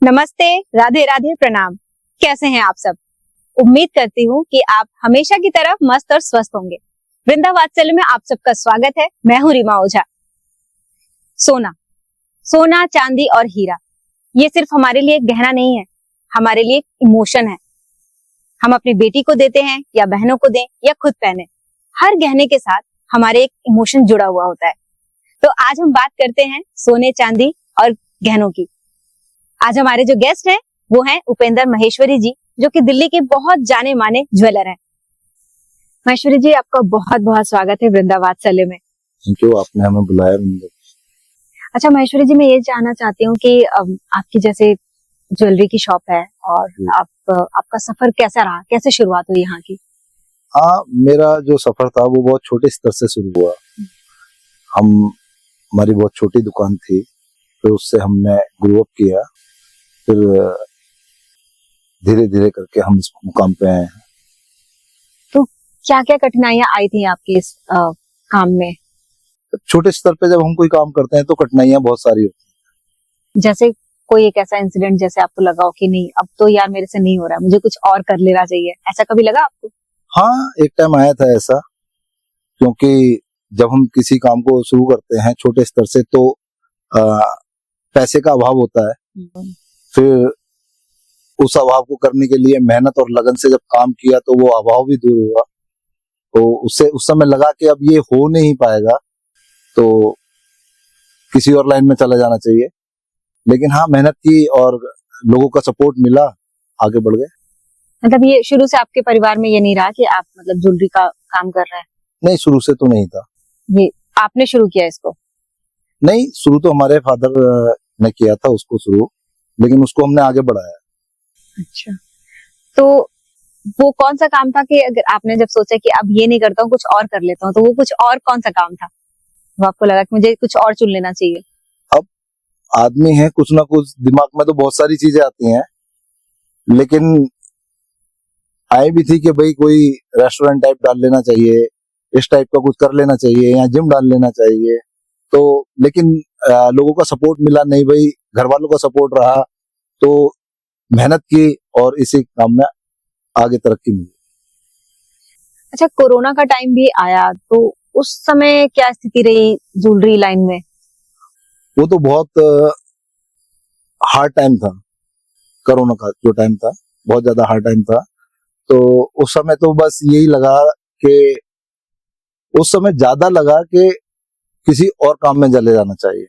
नमस्ते, राधे राधे, प्रणाम। कैसे हैं आप सब? उम्मीद करती हूँ कि आप हमेशा की तरह मस्त और स्वस्थ होंगे। वृंदा वात्सल्य में आप सबका स्वागत है। मैं हूँ रीमा ओझा। सोना, चांदी और हीरा, ये सिर्फ हमारे लिए एक गहना नहीं है, हमारे लिए एक इमोशन है। हम अपनी बेटी को देते हैं या बहनों को दें या खुद पहने, हर गहने के साथ हमारे एक इमोशन जुड़ा हुआ होता है। तो आज हम बात करते हैं सोने, चांदी और गहनों की। आज हमारे जो गेस्ट हैं वो हैं उपेंद्र महेश्वरी जी, जो कि दिल्ली के बहुत जाने माने ज्वेलर हैं। महेश्वरी जी, आपका बहुत बहुत स्वागत है वृंदा वात्सल्य में। क्यों आपने हमें बुलाया? अच्छा महेश्वरी जी, मैं ये जानना चाहती हूँ कि आपकी जैसे ज्वेलरी की शॉप है और आपका सफर कैसा रहा, कैसे शुरुआत हुई यहाँ की? हाँ, मेरा जो सफर था वो बहुत छोटे स्तर से शुरू हुआ। हमारी बहुत छोटी दुकान थी, फिर उससे हमने ग्रो अप किया, फिर धीरे धीरे करके हम इस मुकाम पे आए हैं। तो क्या क्या कठिनाइयां आई थी आपके इस काम में? छोटे स्तर पे जब हम कोई काम करते हैं तो कठिनाइयां बहुत सारी होती हैं। जैसे कोई एक ऐसा इंसिडेंट जैसे आपको लगा हो कि नहीं, अब तो यार मेरे से नहीं हो रहा, मुझे कुछ और कर लेना चाहिए, ऐसा कभी लगा आपको? हाँ, एक टाइम आया था ऐसा, क्योंकि जब हम किसी काम को शुरू करते हैं छोटे स्तर से तो पैसे का अभाव होता है। फिर उस अभाव को करने के लिए मेहनत और लगन से जब काम किया तो वो अभाव भी दूर हुआ। तो उससे उस समय लगा कि अब ये हो नहीं पाएगा, तो किसी और लाइन में चला जाना चाहिए। लेकिन हाँ, मेहनत की और लोगों का सपोर्ट मिला, आगे बढ़ गए। मतलब ये शुरू से आपके परिवार में ये नहीं रहा कि आप मतलब ज्वेलरी का काम कर रहे हैं? नहीं, शुरू से तो नहीं था। ये आपने शुरू किया इसको? नहीं, शुरू तो हमारे फादर ने किया था उसको शुरू, लेकिन उसको हमने आगे बढ़ाया। अच्छा, तो वो कौन सा काम था कि अगर आपने जब सोचा कि अब ये नहीं करता हूँ, कुछ और कर लेता हूँ, तो वो कुछ और कौन सा काम था वो आपको लगा कि मुझे कुछ और चुन लेना चाहिए? अब आदमी है, कुछ ना कुछ दिमाग में तो बहुत सारी चीजें आती हैं, लेकिन आई भी थी कि भाई कोई रेस्टोरेंट टाइप डाल लेना चाहिए, इस टाइप का कुछ कर लेना चाहिए, या जिम डाल लेना चाहिए। तो लेकिन लोगों का सपोर्ट मिला नहीं, भाई घर वालों का सपोर्ट रहा, तो मेहनत की और इसी काम में आगे तरक्की मिली। अच्छा, कोरोना का टाइम भी आया, तो उस समय क्या स्थिति रही ज्वेलरी लाइन में? वो तो बहुत हार्ड टाइम था। कोरोना का जो टाइम था बहुत ज्यादा हार्ड टाइम था। तो उस समय तो बस यही लगा कि उस समय ज्यादा लगा कि किसी और काम में चले जाना चाहिए।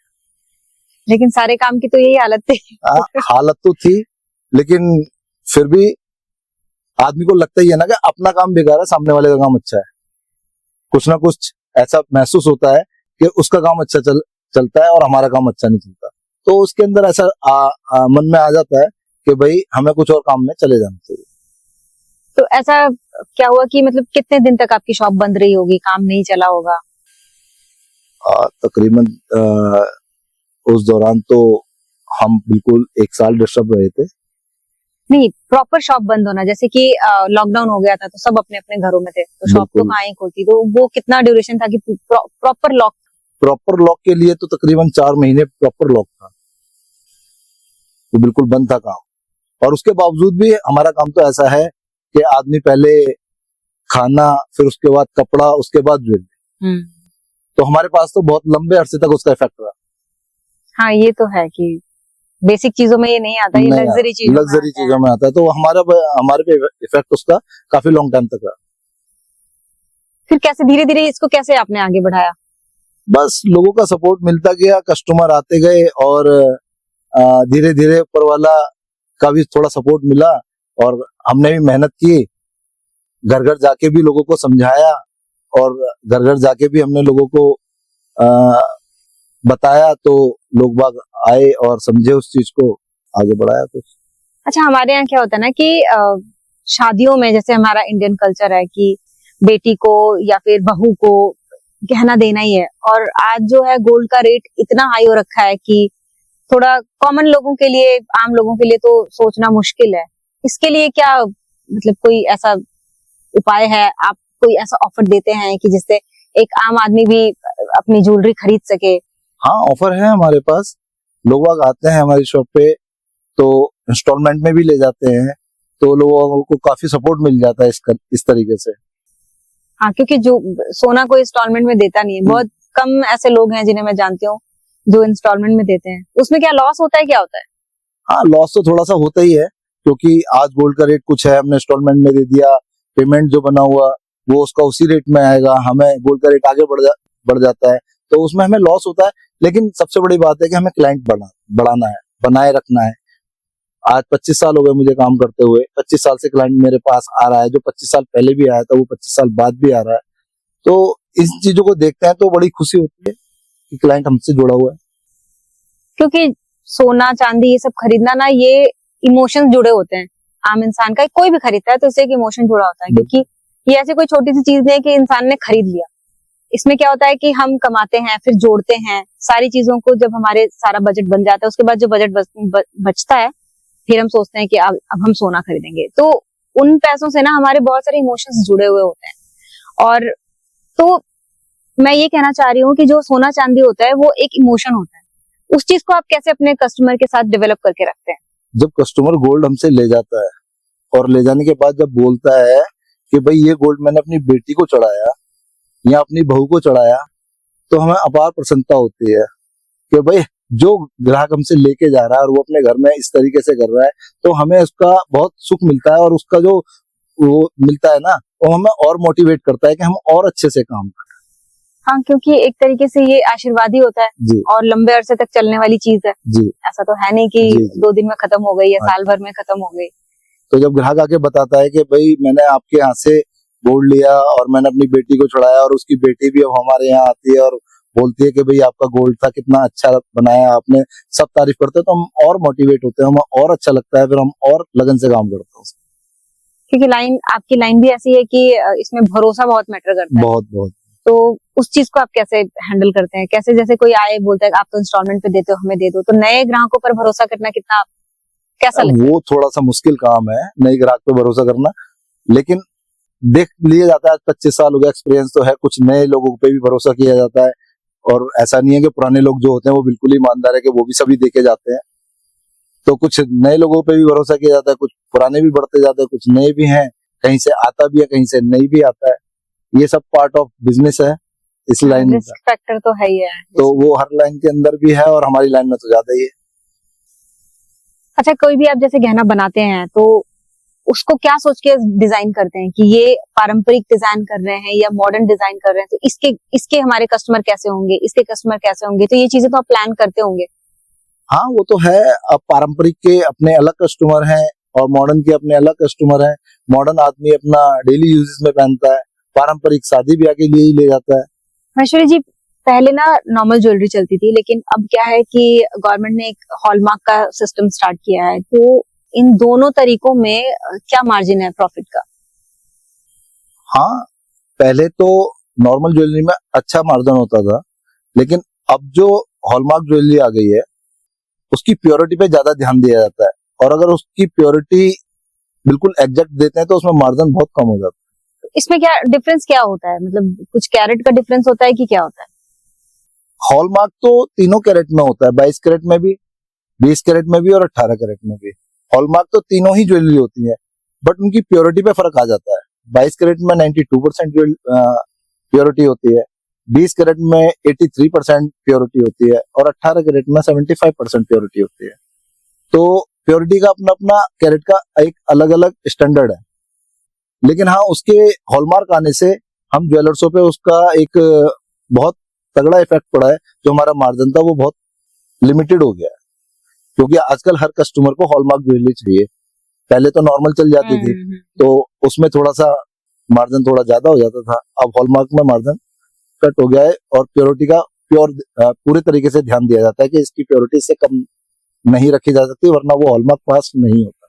लेकिन सारे काम की तो यही हालत थी। हालत तो थी, लेकिन फिर भी आदमी को लगता ही है ना कि अपना काम बेकार है, सामने वाले का काम अच्छा है। कुछ ना कुछ ऐसा महसूस होता है कि उसका काम अच्छा चलता है और हमारा काम अच्छा नहीं चलता, तो उसके अंदर ऐसा मन में आ जाता है कि भाई हमें कुछ और काम में चले जाना चाहिए। तो ऐसा क्या हुआ कि मतलब कितने दिन तक आपकी शॉप बंद रही होगी, काम नहीं चला होगा? तकरीबन उस दौरान तो हम बिल्कुल 1 साल डिस्टर्ब रहे थे। नहीं, प्रॉपर शॉप बंद होना, जैसे कि लॉकडाउन हो गया था तो सब अपने अपने घरों में थे, तो शॉप तो कहाँ ही खोलती, तो वो कितना ड्यूरेशन था कि प्रॉपर लॉक के लिए तो तकरीबन 4 महीने प्रॉपर लॉक था, तो बिल्कुल बंद था काम। और उसके बावजूद भी हमारा काम तो ऐसा है कि आदमी पहले खाना, फिर उसके बाद कपड़ा, उसके बाद ज्वेलरी। तो हमारे पास तो बहुत लंबे अरसे तक उसका इफेक्ट रहा। हाँ, ये तो है कि बेसिक चीजों में ये नहीं आता, ये लग्जरी चीजों में आता है, तो हमारे पे इफेक्ट उसका काफी लॉन्ग टाइम तक रहा। फिर कैसे धीरे धीरे इसको कैसे आपने आगे बढ़ाया? बस लोगों का सपोर्ट मिलता गया, कस्टमर आते गए, और धीरे धीरे ऊपर वाला का भी थोड़ा सपोर्ट मिला, और हमने भी मेहनत की, घर घर जाके भी लोगों को समझाया, और घर घर जाके भी हमने लोगों को बताया, तो लोग बाग आए और समझे उस चीज को, आगे बढ़ाया कुछ। अच्छा, हमारे यहाँ क्या होता है ना कि शादियों में जैसे हमारा इंडियन कल्चर है कि बेटी को या फिर बहू को गहना देना ही है, और आज जो है गोल्ड का रेट इतना हाई हो रखा है कि थोड़ा कॉमन लोगों के लिए, आम लोगों के लिए तो सोचना मुश्किल है। इसके लिए क्या मतलब कोई ऐसा उपाय है, आप कोई ऐसा ऑफर देते हैं कि जिससे एक आम आदमी भी अपनी ज्वेलरी खरीद सके? हाँ, ऑफर है हमारे पास। लोग बाग आते हैं हमारी शॉप पे, तो इंस्टॉलमेंट में भी ले जाते हैं, तो लोगों को काफी सपोर्ट मिल जाता है इस तरीके से। हाँ, क्योंकि जो सोना कोई इंस्टॉलमेंट में देता नहीं है, बहुत कम ऐसे लोग हैं जिन्हें मैं जानती हूँ जो इंस्टॉलमेंट में देते हैं। उसमें क्या लॉस होता है, क्या होता है? हाँ, लॉस तो थोड़ा सा होता ही है, क्योंकि आज गोल्ड का रेट कुछ है, हमने इंस्टॉलमेंट में दे दिया, पेमेंट जो बना हुआ वो उसका उसी रेट में आएगा, हमें गोल्ड का रेट आगे बढ़ जाता है, तो उसमें हमें लॉस होता है। लेकिन सबसे बड़ी बात है कि हमें क्लाइंट बढ़ाना है, बनाए रखना है। आज 25 साल हो गए मुझे काम करते हुए, 25 साल से क्लाइंट मेरे पास आ रहा है, जो 25 साल पहले भी आया था वो 25 साल बाद भी आ रहा है। तो इन चीजों को देखते हैं तो बड़ी खुशी होती है कि क्लाइंट हमसे जुड़ा हुआ है। क्योंकि सोना चांदी ये सब खरीदना ना, ये इमोशंस जुड़े होते हैं। आम इंसान का कोई भी खरीदता है तो उससे एक इमोशन जुड़ा होता है, क्योंकि ये ऐसी कोई छोटी सी चीज नहीं है कि इंसान ने खरीद लिया। इसमें क्या होता है कि हम कमाते हैं, फिर जोड़ते हैं सारी चीजों को, जब हमारे सारा बजट बन जाता है उसके बाद जो बजट बचता है फिर हम सोचते हैं कि अब हम सोना खरीदेंगे। तो उन पैसों से ना हमारे बहुत सारे इमोशंस जुड़े हुए होते हैं। और तो मैं ये कहना चाह रही हूँ कि जो सोना चांदी होता है वो एक इमोशन होता है। उस चीज को आप कैसे अपने कस्टमर के साथ डेवलप करके रखते हैं? जब कस्टमर गोल्ड हमसे ले जाता है और ले जाने के बाद जब बोलता है कि भाई ये गोल्ड मैंने अपनी बेटी को चढ़ाया या अपनी बहू को चढ़ाया, तो हमें अपार प्रसन्नता होती है कि भाई जो ग्राहक हमसे लेके जा रहा है और वो अपने घर में इस तरीके से कर रहा है, तो हमें उसका बहुत सुख मिलता है, और उसका जो वो मिलता है ना, वो हमें और मोटिवेट करता है कि हम और अच्छे से काम करें। हाँ, क्योंकि एक तरीके से ये आशीर्वाद ही होता है जी और लंबे अरसे तक चलने वाली चीज है। जी, ऐसा तो है नहीं कि जी, 2 दिन में खत्म हो गई या हाँ। साल भर में खत्म हो गई। तो जब ग्राहक आके बताता है कि भाई मैंने आपके यहाँ से गोल्ड लिया और मैंने अपनी बेटी को चढ़ाया, और उसकी बेटी भी अब हमारे यहाँ आती है और बोलती है कि भाई आपका गोल्ड था, कितना अच्छा बनाया आपने, सब तारीफ करते हैं, तो हम और मोटिवेट होते हैं, हमें और अच्छा लगता है, फिर हम और लगन से काम करते हैं। क्योंकि आपकी लाइन भी ऐसी है कि इसमें भरोसा बहुत मैटर करता है। बहुत बहुत। तो उस चीज को आप कैसे हैंडल करते हैं? कैसे, जैसे कोई आए बोलता है आप तो इंस्टॉलमेंट पे देते हो, हमें दे दो, तो नए ग्राहकों पर भरोसा करना कितना, कैसा लगता है? वो थोड़ा सा मुश्किल काम है नए ग्राहक पे भरोसा करना, लेकिन देख लिया जाता है। 25 साल हो गया, एक्सपीरियंस तो है, कुछ नए लोगों पे भी भरोसा किया जाता है। और ऐसा नहीं है कि पुराने लोग जो होते हैं वो बिल्कुल ही ईमानदार है कि वो भी सभी देके जाते हैं, तो कुछ नए लोगों पे भी भरोसा किया जाता है, कुछ पुराने भी बढ़ते जाते हैं, कुछ नए भी हैं, कहीं से आता भी है, कहीं से नहीं भी आता है। ये सब पार्ट ऑफ बिजनेस है इस लाइन में। रिस्क फैक्टर तो है ही है। तो वो हर लाइन के अंदर भी है और हमारी लाइन में तो ज्यादा ही है। अच्छा, कोई भी आप जैसे गहना बनाते हैं तो उसको क्या सोच के डिजाइन करते हैं कि ये पारंपरिक डिजाइन कर रहे हैं या मॉडर्न डिजाइन कर रहे हैं, तो इसके हमारे कस्टमर कैसे होंगे, इसके कस्टमर कैसे होंगे, तो ये चीजें तो आप प्लान करते होंगे। हाँ, वो तो है। अब पारंपरिक के अपने अलग कस्टमर हैं और मॉडर्न के अपने अलग कस्टमर हैं। मॉडर्न आदमी अपना डेली यूजेस में पहनता है, पारंपरिक शादी ब्याह के लिए ही ले जाता है। महेश्वरी जी, पहले ना नॉर्मल ज्वेलरी चलती थी, लेकिन अब क्या है कि गवर्नमेंट ने एक हॉलमार्क का सिस्टम स्टार्ट किया है। तो इन दोनों तरीकों में क्या मार्जिन है प्रॉफिट का? हाँ, पहले तो नॉर्मल ज्वेलरी में अच्छा मार्जिन होता था, लेकिन अब जो हॉलमार्क ज्वेलरी आ गई है उसकी प्योरिटी पे ज्यादा ध्यान दिया जाता है, और अगर उसकी प्योरिटी बिल्कुल एग्जैक्ट देते हैं तो उसमें मार्जिन बहुत कम हो जाता है। इसमें क्या डिफरेंस क्या होता है? मतलब कुछ कैरेट का डिफरेंस होता है कि क्या होता है? हॉलमार्क तो तीनों कैरेट में होता है, 22 कैरेट में भी, 20 कैरेट में भी और 18 कैरेट में भी। हॉलमार्क तो तीनों ही ज्वेलरी होती है, बट उनकी प्योरिटी पे फर्क आ जाता है। 22 कैरेट में 92% प्योरिटी होती है, 20 कैरेट में 83% प्योरिटी होती है, और 18 कैरेट में 75% प्योरिटी होती है। तो प्योरिटी का अपना अपना कैरेट का एक अलग अलग स्टैंडर्ड है। लेकिन हाँ, उसके हॉलमार्क आने से हम ज्वेलर्सों पे उसका एक बहुत तगड़ा इफेक्ट पड़ा है। जो हमारा मार्जिन था वो बहुत लिमिटेड हो गया है, क्योंकि आजकल हर कस्टमर को हॉलमार्क ज्वेलरी चाहिए। पहले तो नॉर्मल चल जाती थी, तो उसमें थोड़ा सा मार्जिन थोड़ा ज्यादा हो जाता था। अब हॉलमार्क में मार्जिन कट हो गया है और प्योरिटी का पूरे तरीके से ध्यान दिया जाता है कि इसकी प्योरिटी से कम नहीं रखी जा सकती, वरना वो हॉलमार्क पास नहीं होता।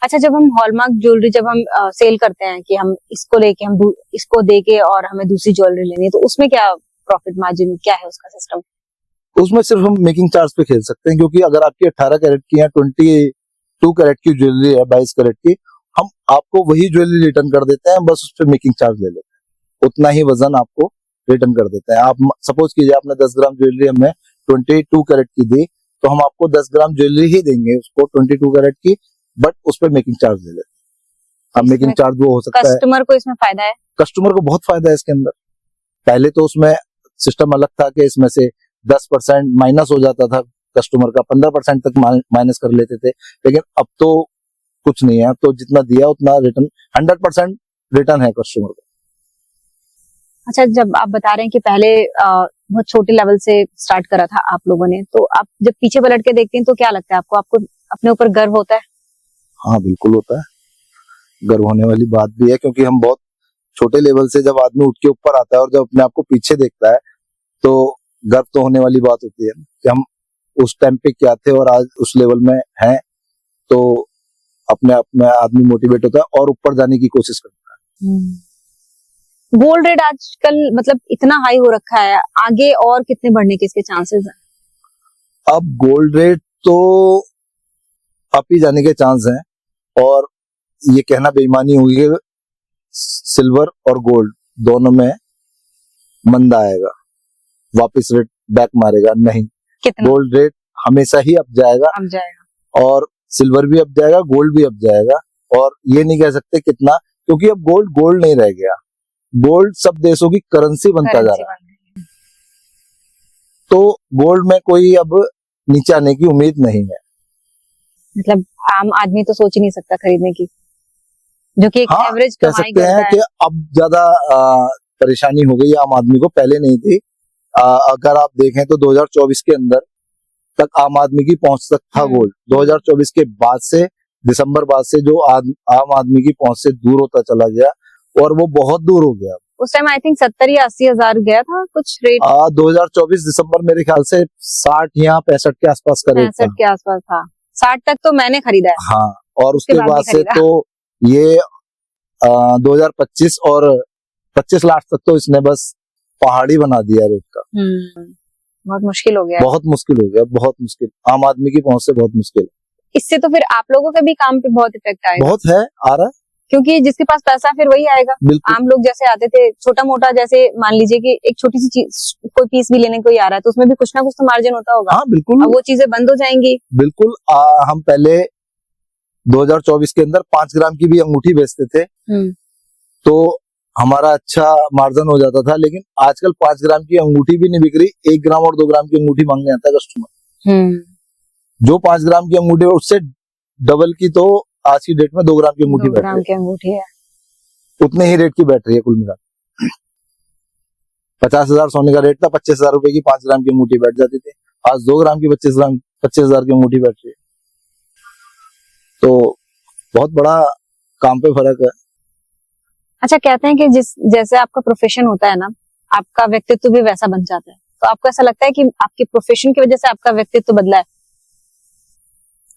अच्छा, जब हम हॉलमार्क ज्वेलरी जब हम सेल करते हैं कि हम इसको लेके हम इसको देके और हमें दूसरी ज्वेलरी लेनी है, तो उसमें क्या प्रॉफिट मार्जिन क्या है उसका सिस्टम? उसमें सिर्फ हम मेकिंग चार्ज पे खेल सकते हैं, क्योंकि अगर आपकी 18 कैरेट की या 22 कैरेट की ज्वेलरी है, 22 कैरेट की, हम आपको वही ज्वेलरी रिटर्न कर देते हैं, बस उस पर मेकिंग चार्ज ले लेते हैं, उतना ही वजन आपको रिटर्न कर देते हैं। आप सपोज कीजिए आपने 10 ग्राम ज्वेलरी हमें 22 कैरेट की दी, तो हम आपको 10 ग्राम ज्वेलरी ही देंगे उसको 22 कैरेट की, बट उस पर मेकिंग चार्ज ले लेते हैं। अब मेकिंग चार्ज वो हो सकता है, कस्टमर को इसमें फायदा है? कस्टमर को बहुत फायदा है इसके अंदर। पहले तो उसमें सिस्टम अलग था कि इसमें से 10% माइनस हो जाता था, कस्टमर का 15% तक माइनस कर लेते थे, लेकिन अब तो कुछ नहीं है। अब तो जितना दिया उतना रिटर्न, 100% रिटर्न है कस्टमर को। अच्छा, जब आप बता रहे हैं कि पहले बहुत छोटे लेवल से स्टार्ट करा था आप लोगों ने, तो आप जब पीछे पलट के देखते हैं तो क्या लगता है आपको? आपको अपने ऊपर गर्व होता है? हाँ बिल्कुल होता है, गर्व होने वाली बात भी है, क्योंकि हम बहुत छोटे लेवल से जब आदमी उठ के ऊपर आता है और जब अपने आप को पीछे देखता है तो गर्व तो होने वाली बात होती है कि हम उस टाइम पे क्या थे और आज उस लेवल में हैं। तो अपने आप में आदमी मोटिवेट होता है और ऊपर जाने की कोशिश करता है। गोल्ड रेट आजकल मतलब इतना हाई हो रखा है, आगे और कितने बढ़ने के इसके चांसेस हैं? अब गोल्ड रेट तो अप ही जाने के चांस हैं, और ये कहना बेईमानी होगी कि सिल्वर और गोल्ड दोनों में मंदा आएगा, वापस रेट बैक मारेगा नहीं। कितना? गोल्ड रेट हमेशा ही अप जाएगा, और सिल्वर भी अप जाएगा, गोल्ड भी अप जाएगा, और ये नहीं कह सकते कितना, क्योंकि अब गोल्ड नहीं रह गया। गोल्ड सब देशों की करेंसी बनता जा रहा है, तो गोल्ड में कोई अब नीचे आने की उम्मीद नहीं है। मतलब आम आदमी तो सोच ही नहीं सकता खरीदने की, जो कि एक एवरेज कह सकते हैं कि अब ज्यादा परेशानी हो गई आम आदमी को, पहले नहीं थी। अगर आप देखें तो 2024 के अंदर तक आम आदमी की पहुंच तक था गोल्ड। 2024 के बाद से, दिसंबर बाद से जो आम आदमी की पहुंच से दूर होता चला गया, और वो बहुत दूर हो गया। उस टाइम आई थिंक 70 या 80 हजार गया था कुछ रेट। 2024 दिसंबर मेरे ख्याल से 60 या 65 के आसपास का रेट था। 65 के आसपास था, 60 तक तो मैंने खरीदा है। हाँ, और उसके बाद से तो ये 2025 और 25 लाख तक तो इसने बस पहाड़ी बना दिया रेट का। बहुत मुश्किल हो गया, बहुत मुश्किल हो गया, बहुत मुश्किल, आम आदमी की पहुंच से बहुत मुश्किल। इससे तो फिर आप लोगों के भी काम पे बहुत इफेक्ट आएगा। बहुत है, आ रहा है, क्योंकि जिसके पास पैसा फिर वही आएगा। आम लोग जैसे आते थे छोटा मोटा, जैसे मान लीजिए कि एक छोटी सी चीज, कोई पीस भी लेने कोई आ रहा है तो उसमें भी कुछ ना कुछ तो मार्जिन होता होगा। हाँ बिल्कुल, अब वो चीजें बंद हो जाएंगी। बिल्कुल। हम पहले 2024 के अंदर 5 ग्राम की भी अंगूठी बेचते थे, तो हमारा अच्छा मार्जिन हो जाता था, लेकिन आजकल 5 ग्राम की अंगूठी भी नहीं बिक रही, 1 ग्राम और 2 ग्राम की अंगूठी मांगने आता है कस्टमर। जो 5 ग्राम की अंगूठी उससे डबल की तो आज की डेट में 2 ग्राम की अंगूठी बैठ रही है, उतने ही रेट की बैठ रही है कुल मिला। 50,000 सोने का रेट था, 25,000 रुपए की 5 ग्राम की अंगूठी बैठ जाती थी, आज 2 ग्राम की 25,000 की अंगूठी बैठ रही है। तो बहुत बड़ा काम पे फर्क है। अच्छा, कहते हैं कि जैसे आपका प्रोफेशन होता है ना, आपका व्यक्तित्व भी वैसा बन जाता है, तो आपको ऐसा लगता है कि आपके प्रोफेशन की वजह से आपका व्यक्तित्व बदला है?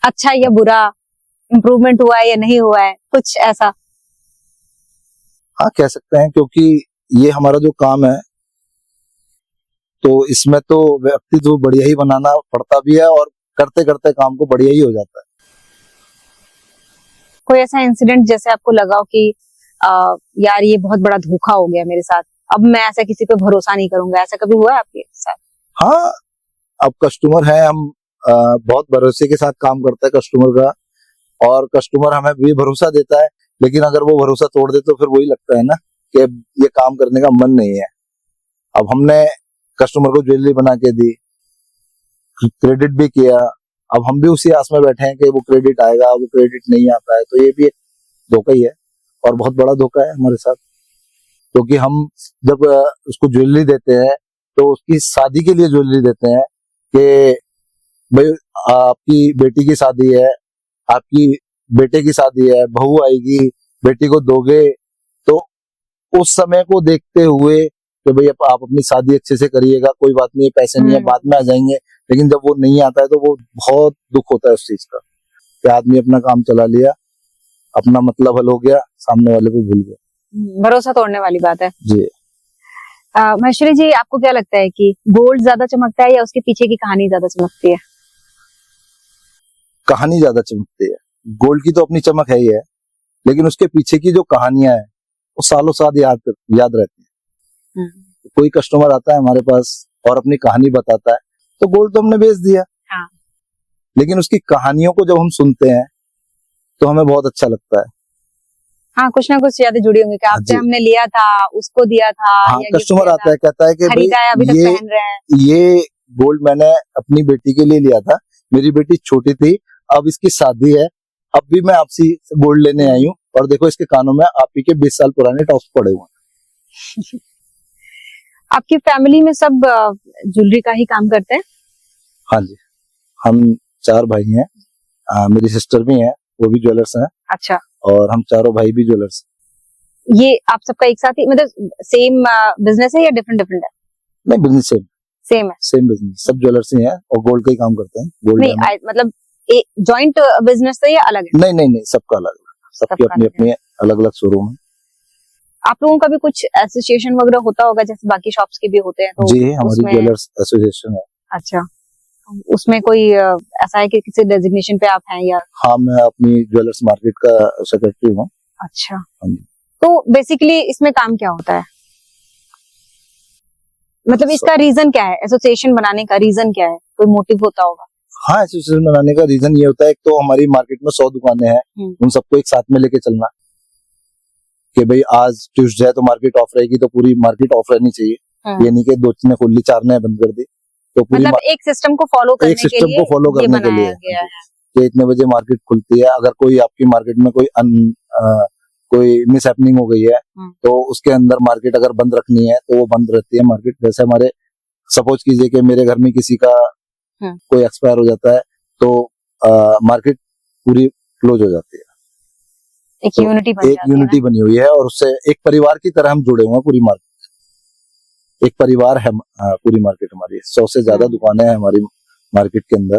अच्छा या बुरा, इम्प्रूवमेंट हुआ है या नहीं हुआ है, कुछ ऐसा? हाँ कह सकते हैं, क्योंकि ये हमारा जो काम है तो इसमें तो व्यक्तित्व बढ़िया ही बनाना पड़ता भी है, और करते करते काम को बढ़िया ही हो जाता है। कोई ऐसा इंसिडेंट जैसे आपको लगा हो कि यार ये बहुत बड़ा धोखा हो गया मेरे साथ, अब मैं ऐसा किसी पे भरोसा नहीं करूंगा, ऐसा कभी हुआ है आपके साथ? हाँ, अब कस्टमर है, हम बहुत भरोसे के साथ काम करते हैं कस्टमर का, और कस्टमर हमें भी भरोसा देता है, लेकिन अगर वो भरोसा तोड़ दे तो फिर वही लगता है ना कि ये काम करने का मन नहीं है। अब हमने कस्टमर को ज्वेलरी बना के दी, क्रेडिट भी किया, अब हम भी उसी आस में बैठे हैं कि वो क्रेडिट आएगा, वो क्रेडिट नहीं आता है, तो ये भी एक धोखा ही है, और बहुत बड़ा धोखा है हमारे साथ। क्योंकि हम जब उसको ज्वेलरी देते हैं तो उसकी शादी के लिए ज्वेलरी देते हैं कि भाई आपकी बेटी की शादी है, आपकी बेटे की शादी है, बहू आएगी, बेटी को दोगे, तो उस समय को देखते हुए कि भाई आप अपनी शादी अच्छे से करिएगा, कोई बात नहीं, पैसे नहीं है, बाद में आ जाएंगे। लेकिन जब वो नहीं आता है तो वो बहुत दुख होता है उस चीज का कि आदमी अपना काम चला लिया, अपना मतलब हल हो गया, सामने वाले को भूल गया। भरोसा तोड़ने वाली बात है जी। महेश्वरी जी, आपको क्या लगता है कि गोल्ड ज्यादा चमकता है या उसके पीछे की कहानी ज्यादा चमकती है? कहानी ज्यादा चमकती है। गोल्ड की तो अपनी चमक है ही है, लेकिन उसके पीछे की जो कहानियां है वो सालों साल याद रहती है। कोई कस्टमर आता है हमारे पास और अपनी कहानी बताता है, तो गोल्ड तो हमने बेच दिया, लेकिन उसकी कहानियों को जब हम सुनते हैं तो हमें बहुत अच्छा लगता है। हाँ, कुछ ना कुछ यादें जुड़ी होंगी कि आपसे जी। हमने लिया था, उसको दिया था, हाँ, या गिफ्ट कस्टमर दिया आता था, है, कहता है कि भाई खरीदा है, अभी तक ये पहन रहे हैं। ये गोल्ड मैंने अपनी बेटी के लिए लिया था, मेरी बेटी छोटी थी, अब इसकी शादी है, अब भी मैं आपसे गोल्ड लेने आई हूँ और देखो इसके कानों में आप ही के 20 साल पुराने टॉप्स पड़े हुए हैं। आपकी फैमिली में सब ज्वेलरी का ही काम करते हैं? हाँ जी, हम 4 भाई हैं, मेरी सिस्टर भी हैं, वो भी ज्वेलर्स हैं, अच्छा, और हम चारों भाई भी ज्वेलर्स। ये आप सबका एक साथ ही मतलब सेम बिजनेस है या डिफरेंट डिफरेंट है? नहीं, बिजनेस सेम है। सेम बिजनेस, सब ज्वेलर्स ही हैं और गोल्ड का ही काम करते हैं। गोल्ड नहीं, मतलब एक जॉइंट बिजनेस है या अलग है? नहीं, सबका अलग, सबकी सबका अपनी अलग अपनी अलग अलग शोरूम है। आप लोगों का भी कुछ एसोसिएशन वगैरह होता होगा जैसे बाकी शॉप्स के भी होते हैं, तो जी, हमारी उसमें ज्वेलर्स एसोसिएशन है। अच्छा, उसमें कोई ऐसा है कि किसी डेजिग्नेशन पे आप हैं या? हाँ, मैं अपनी ज्वेलर्स मार्केट का सेक्रेटरी हूँ। अच्छा, हाँ जी। तो बेसिकली इसमें काम क्या होता है, मतलब इसका रीजन क्या है, एसोसिएशन बनाने का रीजन क्या है? कोई मोटिव होता होगा? हाँ, एसोसिएशन बनाने का रीजन ये होता है, एक तो हमारी मार्केट में 100 दुकानें हैं, उन सबको एक साथ में लेके चलना, कि भाई आज ट्यूसडे है तो मार्केट ऑफ रहेगी तो पूरी मार्केट ऑफ रहनी चाहिए। ये नहीं कि 2 ने खोल ली, 4 ने बंद कर दी, तो पूरी मतलब एक सिस्टम को फॉलो करने एक सिस्टम को फॉलो ये करने के बनाया लिए गया है। कि इतने बजे मार्केट खुलती है, अगर कोई आपकी मार्केट में कोई मिस हैपनिंग हो गई है तो उसके अंदर मार्केट अगर बंद रखनी है तो वो बंद रहती है मार्केट। जैसे हमारे सपोज कीजिए कि मेरे घर में किसी का कोई एक्सपायर हो जाता है तो मार्केट पूरी क्लोज हो जाती है। एक तो यूनिटी बनी हुई है और उससे एक परिवार की तरह हम जुड़े हुए हैं पूरी मार्केट। एक परिवार है पूरी मार्केट हमारी, 100 से ज्यादा दुकानें हैं हमारी मार्केट के अंदर।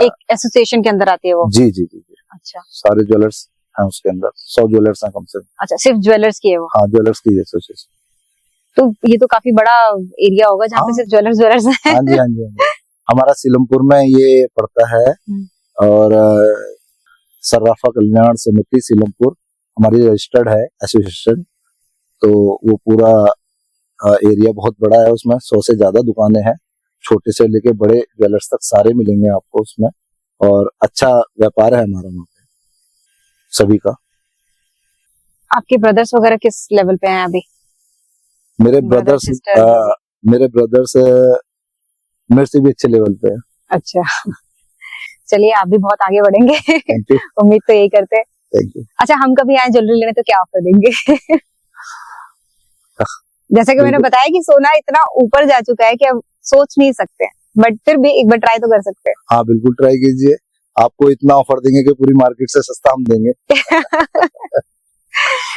एक एसोसिएशन के अंदर आती है वो? जी जी जी जी। अच्छा, सारे ज्वेलर्स हैं उसके अंदर, 100 ज्वेलर्स हैं कम से कम। अच्छा, सिर्फ ज्वेलर्स की है वो? हाँ, ज्वेलर्स की एसोसिएशन। तो ये तो काफी बड़ा एरिया होगा जहाँ पे सिर्फ ज्वेलर्स हैं। हाँ जी, हाँ जी, हाँ जी। हमारा सीलमपुर में ये पड़ता है और सर्राफा कल्याण समिति सीलमपुर हमारी रजिस्टर्ड है एसोसिएशन। तो वो पूरा एरिया बहुत बड़ा है, उसमें 100 से ज्यादा दुकानें हैं, छोटे से लेके बड़े ज्वेलर्स तक सारे मिलेंगे आपको उसमें, और अच्छा व्यापार है हमारा वहाँ पे सभी का। आपके ब्रदर्स वगैरह किस लेवल पे हैं अभी? मेरे ब्रदर्स मेरे से भी अच्छे लेवल पे हैं। अच्छा, चलिए आप भी बहुत आगे बढ़ेंगे। Thank you. उम्मीद तो यही करते हैं। Thank you. अच्छा, हम कभी आए ज्वेलरी लेने तो क्या ऑफर देंगे? जैसा कि मैंने बताया कि सोना इतना ऊपर जा चुका है कि अब सोच नहीं सकते, बट फिर भी एक बार ट्राई तो कर सकते हैं। हाँ, बिल्कुल ट्राई कीजिए, आपको इतना ऑफर देंगे कि पूरी मार्केट से सस्ता हम देंगे।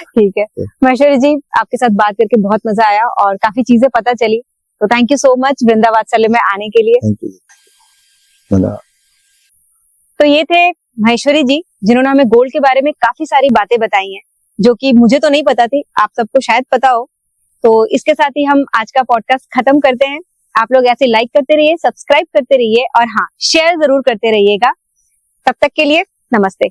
ठीक है महेश्वरी जी, आपके साथ बात करके बहुत मजा आया और काफी चीजें पता चली, तो थैंक यू सो मच वृंदावात्सल्य में आने के लिए। Thank you. तो ये थे महेश्वरी जी, जिन्होंने हमें गोल्ड के बारे में काफी सारी बातें बताई हैं जो कि मुझे तो नहीं पता थी, आप सबको शायद पता हो। तो इसके साथ ही हम आज का पॉडकास्ट खत्म करते हैं। आप लोग ऐसे लाइक करते रहिए, सब्सक्राइब करते रहिए और हाँ, शेयर जरूर करते रहिएगा। तब तक के लिए नमस्ते।